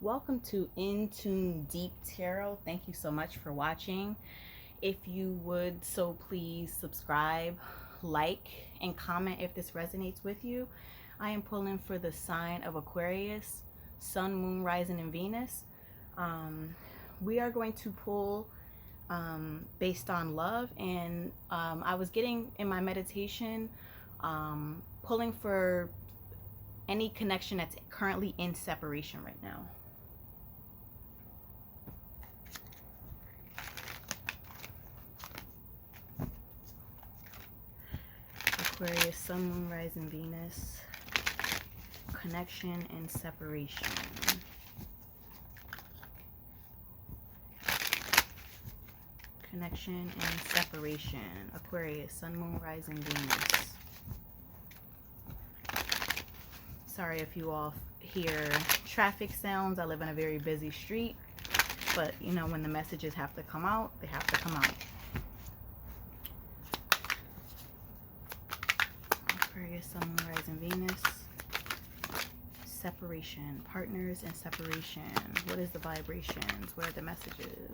Welcome to InTuneDeep Tarot. Thank you so much for watching. If you would, so please subscribe, like, and comment if this resonates with you. I am pulling for the sign of Aquarius, Sun, Moon, Rising, and Venus. We are going to pull based on love, and I was getting in my meditation pulling for any connection that's currently in separation right now. Aquarius, Sun, Moon, Rising, Venus, connection and separation. Connection and separation. Aquarius, Sun, Moon, Rising, Venus. Sorry if you all hear traffic sounds. I live in a very busy street, but you know, when the messages have to come out, they have to come out. Aquarius, Sun, Moon, Rising, Venus. Separation. Partners and separation. What is the vibrations? What are the messages?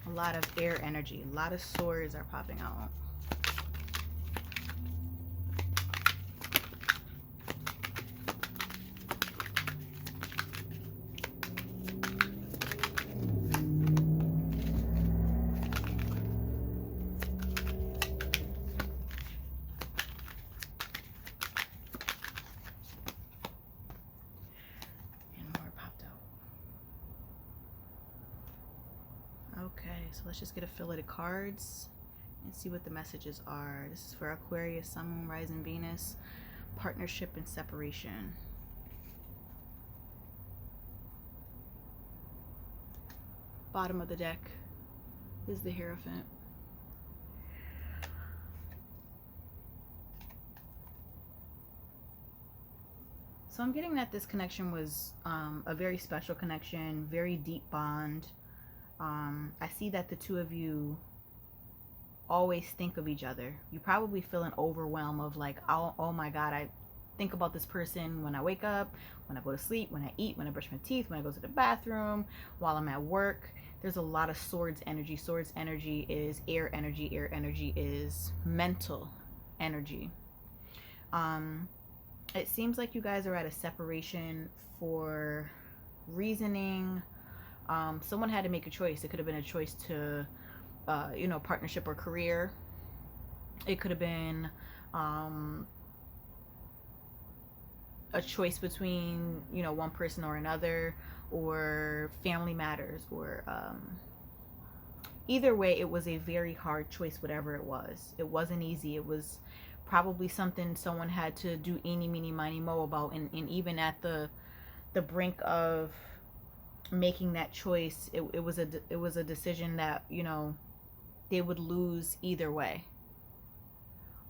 A lot of air energy. A lot of swords are popping out. Okay, so let's just get a fill of the cards and see what the messages are. This is for Aquarius, Sun, Moon, Rising, Venus, partnership and separation. Bottom of the deck is the Hierophant. So I'm getting that this connection was a very special connection, very deep bond. I see that the two of you always think of each other. You probably feel an overwhelm of like, oh my God, I think about this person when I wake up, when I go to sleep, when I eat, when I brush my teeth, when I go to the bathroom, while I'm at work. There's a lot of swords energy. Swords energy is air energy. Air energy is mental energy. It seems like you guys are at a separation for reasoning. Someone had to make a choice. It could have been a choice to, partnership or career. It could have been a choice between, one person or another, or family matters, or either way, it was a very hard choice, whatever it was. It wasn't easy. It was probably something someone had to do eeny, meeny, miny, mo about, and even at the brink of making that choice, it was a decision that they would lose either way.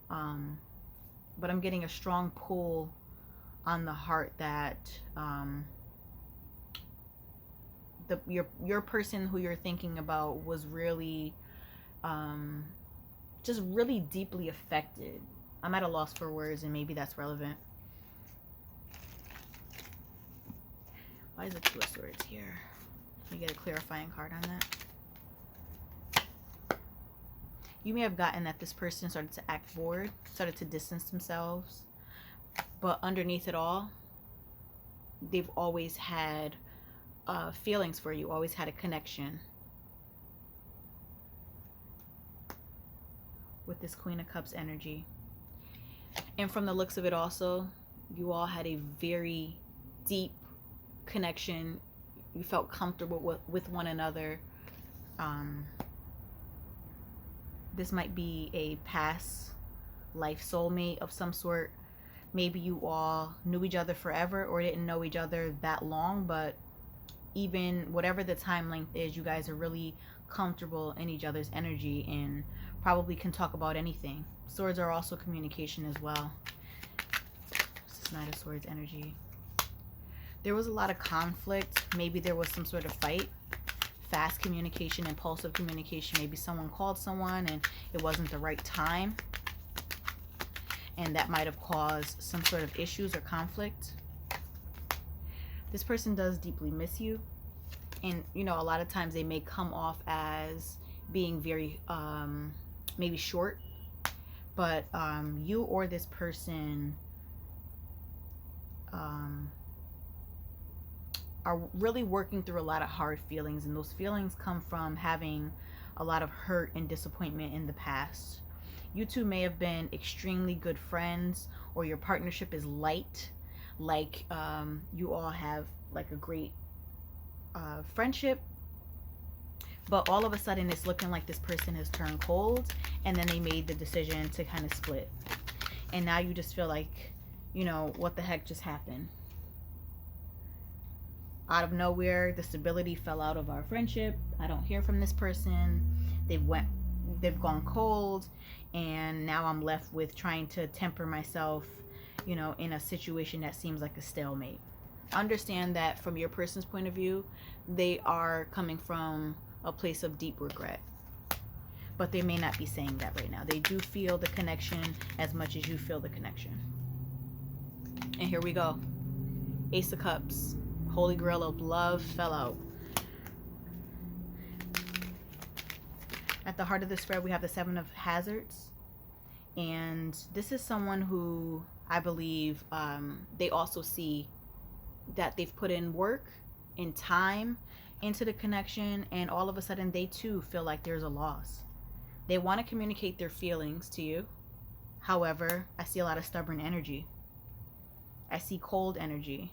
But I'm getting a strong pull on the heart that your person who you're thinking about was really just really deeply affected. I'm at a loss for words, and maybe that's relevant. Why is the Two of Swords here? Can you get a clarifying card on that? You may have gotten that this person started to act bored, started to distance themselves, but underneath it all, they've always had feelings for you, always had a connection. With this Queen of Cups energy. And from the looks of it also, you all had a very deep connection. You felt comfortable with one another. This might be a past life soulmate of some sort. Maybe you all knew each other forever or didn't know each other that long, but even whatever the time length is, you guys are really comfortable in each other's energy, and probably can talk about anything. Swords are also communication as well. This is Knight of Swords energy. There was a lot of conflict. Maybe there was some sort of fight. Fast communication, impulsive communication. Maybe someone called someone and it wasn't the right time. And that might have caused some sort of issues or conflict. This person does deeply miss you. And, you know, a lot of times they may come off as being very, maybe short. But you or this person are really working through a lot of hard feelings. And those feelings come from having a lot of hurt and disappointment in the past. You two may have been extremely good friends, or your partnership is light. Like you all have like a great friendship, but all of a sudden it's looking like this person has turned cold, and then they made the decision to kind of split. And now you just feel like, you know, what the heck just happened? Out of nowhere, the stability fell out of our friendship. I don't hear from this person. They've gone cold, and now I'm left with trying to temper myself, you know, in a situation that seems like a stalemate. Understand that from your person's point of view, they are coming from a place of deep regret, but they may not be saying that right now. They do feel the connection as much as you feel the connection. And here we go. Ace of Cups. Holy Grail of love fell out. At the heart of the spread, we have the Seven of Hazards. And this is someone who I believe they also see that they've put in work and time into the connection, and all of a sudden they too feel like there's a loss. They want to communicate their feelings to you. However, I see a lot of stubborn energy. I see cold energy.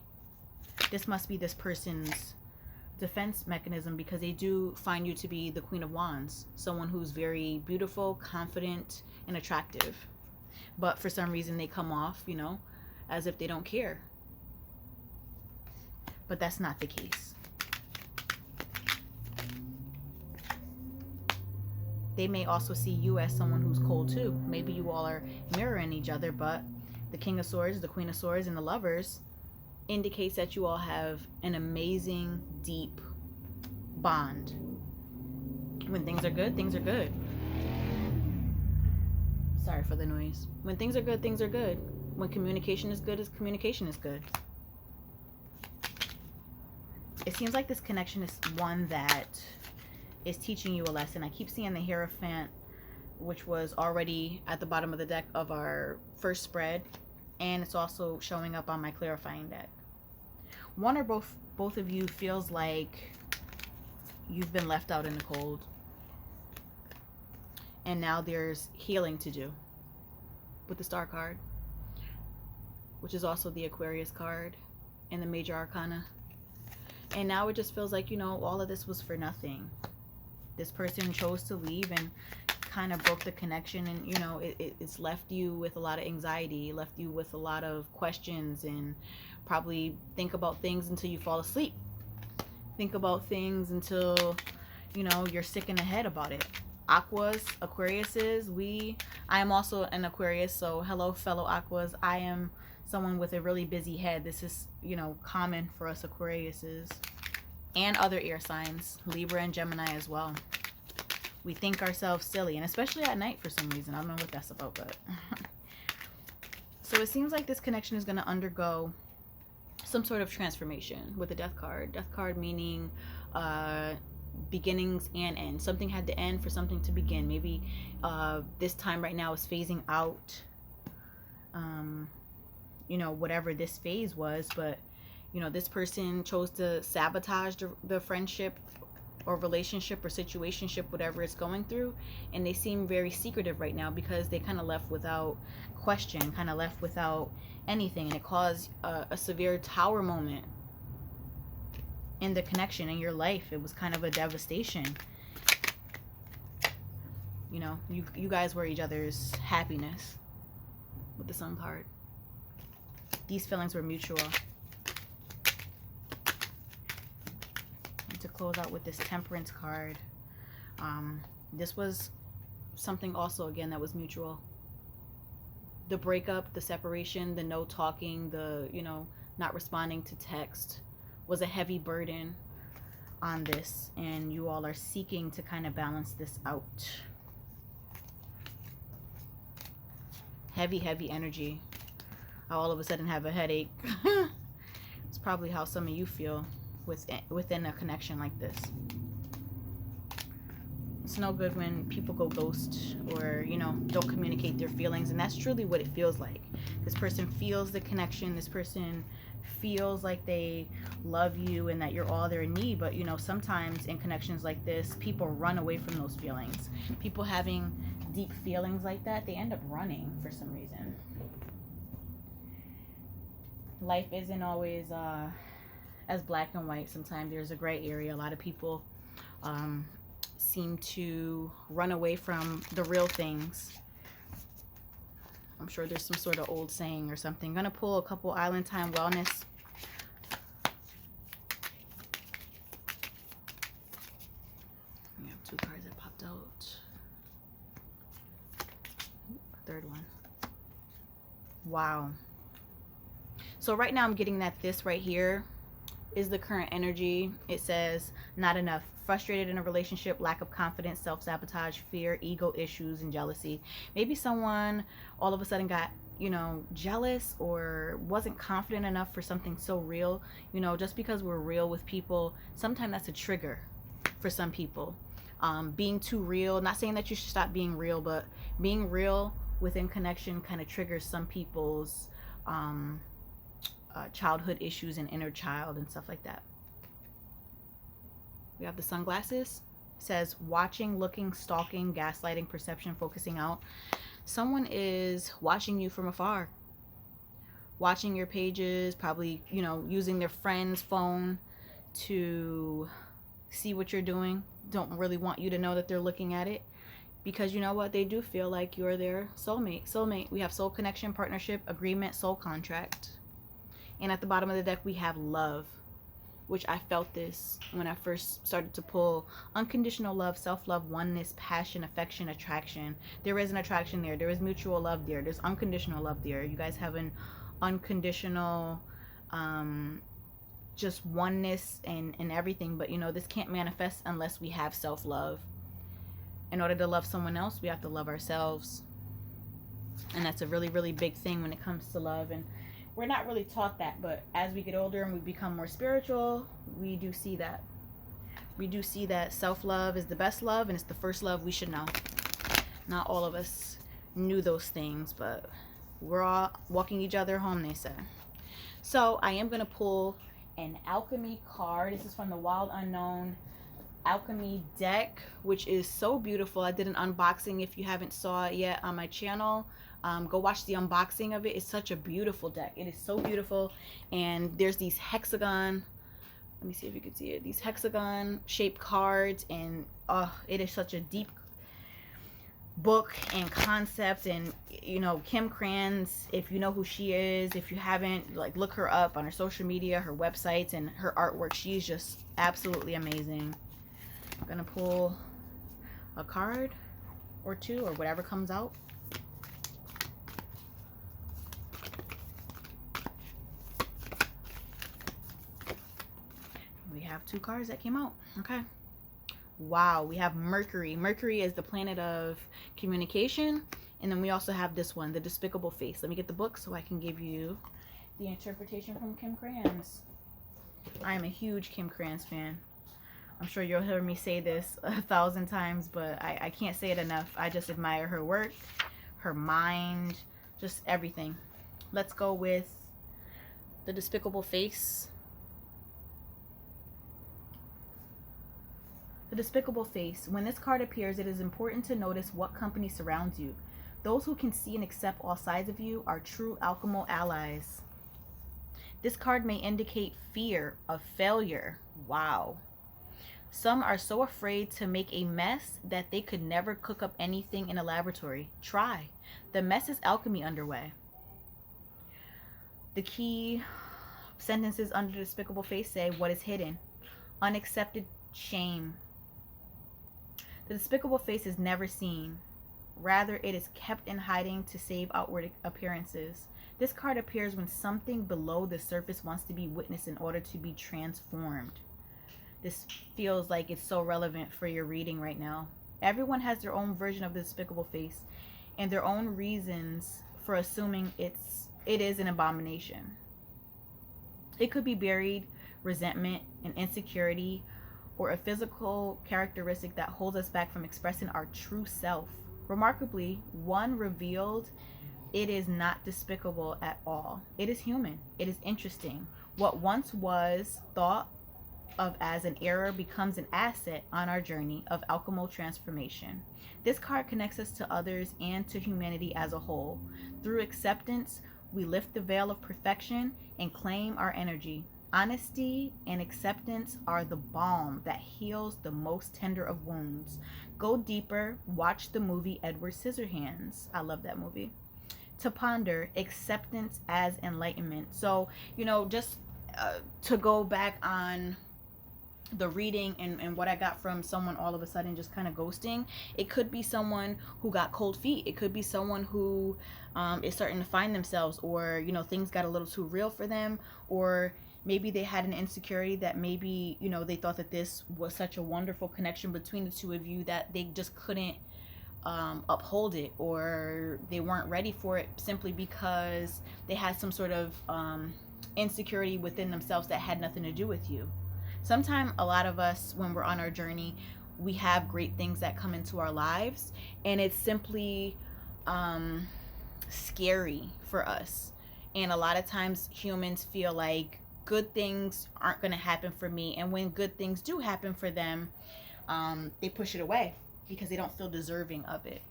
This must be this person's defense mechanism, because they do find you to be the Queen of Wands, someone who's very beautiful, confident, and attractive. But for some reason they come off, you know, as if they don't care. But that's not the case. They may also see you as someone who's cold too. Maybe you all are mirroring each other, but the King of Swords, the Queen of Swords, and the Lovers indicates that you all have an amazing, deep bond. When things are good, things are good. Sorry for the noise. When things are good, things are good. When communication is good, communication is good. It seems like this connection is one that is teaching you a lesson. I keep seeing the Hierophant, which was already at the bottom of the deck of our first spread, and it's also showing up on my clarifying deck. One or both of you feels like you've been left out in the cold, and now there's healing to do with the Star card, which is also the Aquarius card and the Major Arcana. And now it just feels like, you know, all of this was for nothing. This person chose to leave and kind of broke the connection, and, you know, it's left you with a lot of anxiety, left you with a lot of questions, and probably think about things until you fall asleep. Think about things until, you know, you're sick in the head about it. Aquas, Aquariuses, I am also an Aquarius, so hello fellow Aquas. I am someone with a really busy head. This is, you know, common for us Aquariuses and other air signs, Libra and Gemini as well. We think ourselves silly, and especially at night for some reason. I don't know what that's about, but so it seems like this connection is going to undergo some sort of transformation with the Death card. Death card meaning beginnings and ends. Something had to end for something to begin. Maybe this time right now is phasing out, you know, whatever this phase was, but, you know, this person chose to sabotage the friendship or relationship or situationship, whatever it's going through, and they seem very secretive right now because they kind of left without question, kind of left without anything, and it caused a severe tower moment in the connection in your life. It was kind of a devastation. You know, you guys were each other's happiness with the Sun card. These feelings were mutual. And to close out with this Temperance card, this was something also again that was mutual. The breakup, the separation, the no talking, the, you know, not responding to text was a heavy burden on this, and you all are seeking to kind of balance this out. Heavy, heavy energy. I all of a sudden have a headache. It's probably how some of you feel within a connection like this. It's no good when people go ghost or, you know, don't communicate their feelings, and that's truly what it feels like. This person feels the connection. This person feels like they love you and that you're all their need, but, you know, sometimes in connections like this, people run away from those feelings. People having deep feelings like that, they end up running for some reason. Life isn't always as black and white. Sometimes there's a gray area. A lot of people seem to run away from the real things. I'm sure there's some sort of old saying or something. I'm gonna pull a couple Island Time Wellness. We have 2 cards that popped out. Third one. Wow. So right now I'm getting that this right here is the current energy. It says not enough. Frustrated in a relationship, lack of confidence, self-sabotage, fear, ego issues, and jealousy. Maybe someone all of a sudden got, you know, jealous or wasn't confident enough for something so real. You know, just because we're real with people, sometimes that's a trigger for some people. Being too real, not saying that you should stop being real, but being real within connection kind of triggers some people's childhood issues and inner child and stuff like that. We have the sunglasses. It says watching, looking, stalking, gaslighting, perception, focusing out. Someone is watching you from afar, watching your pages, probably, you know, using their friend's phone to see what you're doing. Don't really want you to know that they're looking at it, because you know what, they do feel like you're their soulmate. We have soul connection, partnership, agreement, soul contract. And at the bottom of the deck we have love, which I felt this when I first started to pull. Unconditional love, self-love, oneness, passion, affection, attraction. There is an attraction there. There is mutual love there. There's unconditional love there. You guys have an unconditional just oneness and everything. But, you know, this can't manifest unless we have self-love. In order to love someone else, we have to love ourselves. And that's a really, really big thing when it comes to love. And we're not really taught that, but as we get older and we become more spiritual, we do see that. We do see that self-love is the best love, and it's the first love we should know. Not all of us knew those things, but we're all walking each other home, they say. So I am going to pull an alchemy card. This is from the Wild Unknown alchemy deck, which is so beautiful. I did an unboxing. If you haven't saw it yet on my channel, go watch the unboxing of it. It's such a beautiful deck. It is so beautiful. And there's these hexagon, let me see if you can see it, these hexagon shaped cards, and it is such a deep book and concept. And, you know, Kim Krans, if you know who she is, if you haven't, like, look her up on her social media, her websites, and her artwork. She's just absolutely amazing. I'm gonna pull a card or two or whatever comes out. We have 2 cards that came out. Okay. Wow, we have Mercury. Mercury is the planet of communication. And then we also have this one, the Despicable Face. Let me get the book so I can give you the interpretation from Kim Krans. I am a huge Kim Krans fan. I'm sure you'll hear me say this 1,000 times, but I can't say it enough. I just admire her work, her mind, just everything. Let's go with the Despicable Face. The Despicable Face. When this card appears, it is important to notice what company surrounds you. Those who can see and accept all sides of you are true alchemical allies. This card may indicate fear of failure. Wow. Some are so afraid to make a mess that they could never cook up anything in a laboratory. Try. The mess is alchemy underway. The key sentences under the Despicable Face say, what is hidden? Unaccepted shame. The Despicable Face is never seen. Rather, it is kept in hiding to save outward appearances. This card appears when something below the surface wants to be witnessed in order to be transformed. This feels like it's so relevant for your reading right now. Everyone has their own version of the despicable face and their own reasons for assuming it is an abomination. It could be buried resentment and insecurity, or a physical characteristic that holds us back from expressing our true self. Remarkably, one revealed, it is not despicable at all. It is human. It is interesting. What once was thought of as an error becomes an asset on our journey of alchemical transformation. This card connects us to others and to humanity as a whole. Through acceptance, we lift the veil of perfection and claim our energy. Honesty and acceptance are the balm that heals the most tender of wounds. Go deeper. Watch the movie Edward Scissorhands. I love that movie. To ponder acceptance as enlightenment. So, just to go back on the reading and what I got from someone all of a sudden just kind of ghosting, it could be someone who got cold feet. It could be someone who is starting to find themselves, or things got a little too real for them, or maybe they had an insecurity that maybe they thought that this was such a wonderful connection between the two of you that they just couldn't uphold it, or they weren't ready for it simply because they had some sort of insecurity within themselves that had nothing to do with you. Sometimes a lot of us, when we're on our journey, we have great things that come into our lives, and it's simply scary for us. And a lot of times humans feel like good things aren't going to happen for me, and when good things do happen for them, they push it away because they don't feel deserving of it.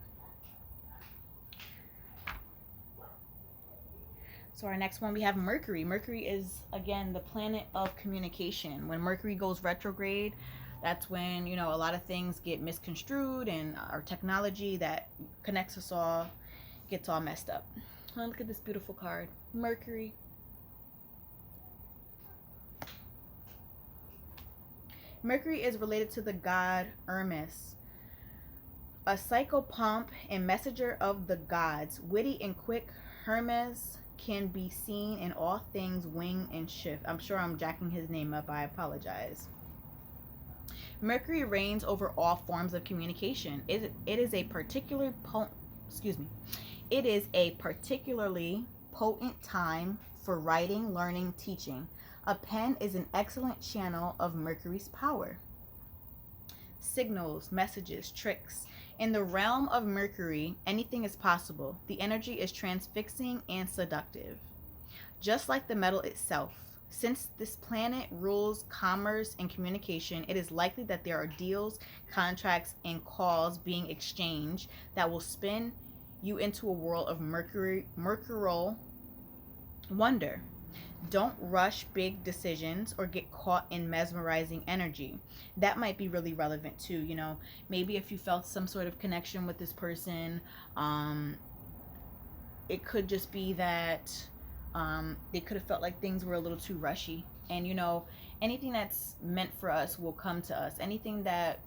So our next one, we have Mercury. Mercury is, again, the planet of communication. When Mercury goes retrograde, that's when, a lot of things get misconstrued, and our technology that connects us all gets all messed up. Oh, look at this beautiful card. Mercury. Mercury is related to the god Hermes, a psychopomp and messenger of the gods. Witty and quick, Hermes can be seen in all things wing and shift. I'm sure I'm jacking his name up. I apologize. Mercury reigns over all forms of communication. It is a particularly potent time for writing, learning, teaching. A pen is an excellent channel of Mercury's power. Signals, messages, tricks. In the realm of Mercury, anything is possible. The energy is transfixing and seductive, just like the metal itself. Since this planet rules commerce and communication, it is likely that there are deals, contracts, and calls being exchanged that will spin you into a world of mercurial wonder. Don't rush big decisions or get caught in mesmerizing energy. That might be really relevant too. Maybe if you felt some sort of connection with this person, it could just be that they could have felt like things were a little too rushy. And anything that's meant for us will come to us. Anything that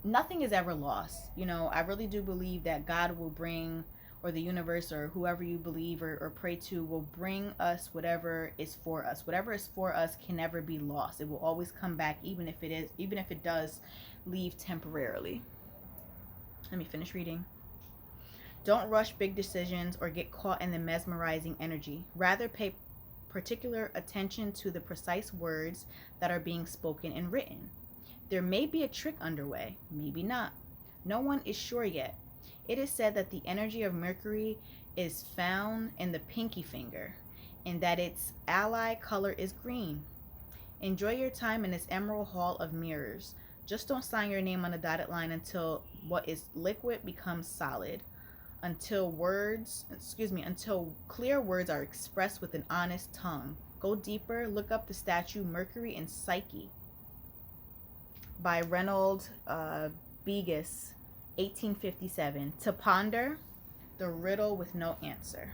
nothing is ever lost. I really do believe that God will bring, or the universe, or whoever you believe or pray to, will bring us whatever is for us. Whatever is for us can never be lost. It will always come back, even if it does leave temporarily. Let me finish reading. Don't rush big decisions or get caught in the mesmerizing energy. Rather, pay particular attention to the precise words that are being spoken and written. There may be a trick underway, maybe not. No one is sure yet. It is said that the energy of Mercury is found in the pinky finger, and that its ally color is green. Enjoy your time in this emerald hall of mirrors. Just don't sign your name on a dotted line until what is liquid becomes solid. Until clear words are expressed with an honest tongue. Go deeper. Look up the statue Mercury and Psyche by Reynold Begas, 1857. To ponder the riddle with no answer.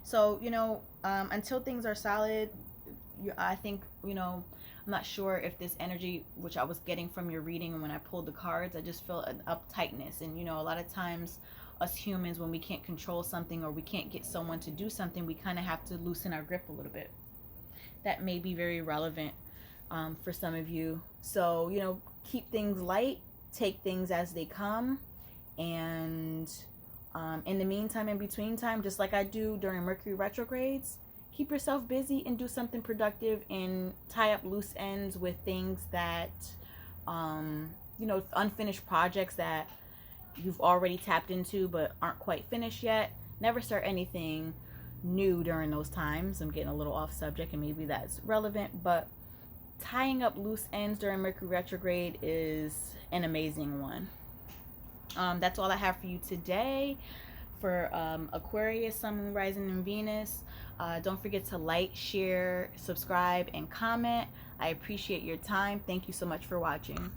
So, until things are solid, I think, I'm not sure if this energy, which I was getting from your reading and when I pulled the cards, I just feel an uptightness. And, you know, a lot of times us humans, when we can't control something or we can't get someone to do something, we kind of have to loosen our grip a little bit. That may be very relevant for some of you. So, you know, keep things light, take things as they come. And in the meantime, in between time, just like I do during Mercury retrogrades, keep yourself busy and do something productive and tie up loose ends with things that, you know, unfinished projects that you've already tapped into but aren't quite finished yet. Never start anything new during those times. I'm getting a little off subject and maybe that's relevant, but tying up loose ends during Mercury retrograde is an amazing one. That's all I have for you today for Aquarius, Sun, Moon, Rising, and Venus. Don't forget to like, share, subscribe, and comment. I appreciate your time. Thank you so much for watching.